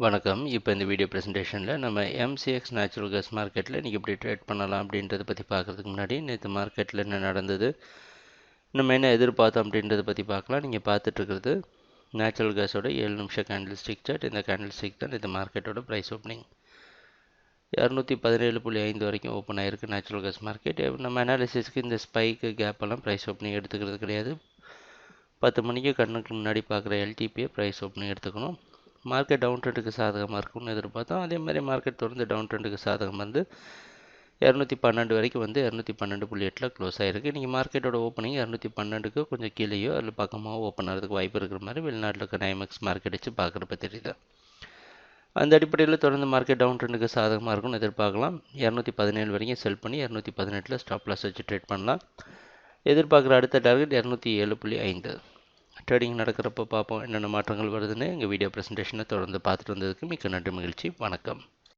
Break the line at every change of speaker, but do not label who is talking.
வணக்கம். இப்போ இந்த வீடியோ ப்ரெசன்டேஷனில் நம்ம எம்சிஎக்ஸ் நேச்சுரல் கேஸ் மார்க்கெட்டில் இன்றைக்கி எப்படி ட்ரேட் பண்ணலாம் அப்படின்றத பற்றி பார்க்குறதுக்கு முன்னாடி நேற்று மார்க்கெட்டில் என்ன நடந்தது, நம்ம என்ன எதிர்பார்த்தோம் அப்படின்றத பற்றி பார்க்கலாம். நீங்கள் பார்த்துட்ருக்கிறது நேச்சுரல் கேஸோட 7 நிமிஷம் கேண்டில் ஸ்டிக் சார்ட். இந்த கேண்டில் ஸ்டிக் தான் இந்த மார்க்கெட்டோட ப்ரைஸ் ஓப்பனிங் 217.5 வரைக்கும் ஓப்பன் ஆகிருக்கு நேச்சுரல் கேஸ் மார்க்கெட். நம்ம அனாலிசிஸ்க்கு இந்த ஸ்பைக்கு கேப்பெல்லாம் ப்ரைஸ் ஓப்பனிங் எடுத்துக்கிறது கிடையாது. 10 மணிக்கு கண்ணுக்கு முன்னாடி பார்க்குற எல்டிபியை ப்ரைஸ் ஓப்பனிங் எடுத்துக்கணும். மார்க்கெட் டவுன் ட்ரெண்டுக்கு சாதகமாக இருக்கும்னு எதிர்பார்த்தோம். அதே மாதிரி மார்க்கெட் தொடர்ந்து டவுன் ட்ரெண்டுக்கு சாதகம் வந்து 212 வரைக்கும் வந்து 212.8 க்ளோஸ் ஆகிருக்கு. இன்றைக்கி மார்க்கெட்டோட ஓப்பனிங் 212க்கு கொஞ்சம் கீழேயோ அதில் பக்கமாக ஓப்பன் ஆகிறதுக்கு வாய்ப்பு இருக்கிற மாதிரி வெளிநாட்டில் இருக்க ஐஎம்எக்ஸ் மார்க்கெட் வச்சு பார்க்குறப்ப தெரியுது. அந்த அடிப்படையில் தொடர்ந்து மார்க்கெட் டவுன் ட்ரெண்டுக்கு சாதகமாக இருக்கும்னு எதிர்பார்க்கலாம். 217 வரைக்கும் செல் பண்ணி 218 ஸ்டாப் லாஸ் வச்சு ட்ரேட் பண்ணலாம். எதிர்பார்க்குற அடுத்த டார்கெட் 207.5. ட்ரேடிங் நடக்கிறப்ப பார்ப்போம் என்னென்ன மாற்றங்கள் வருதுன்னு. எங்கள் வீடியோ ப்ரெசன்டேஷனை தொடர்ந்து பார்த்துட்டு வந்ததுக்கு மிக்க நன்றி, மகிழ்ச்சி, வணக்கம்.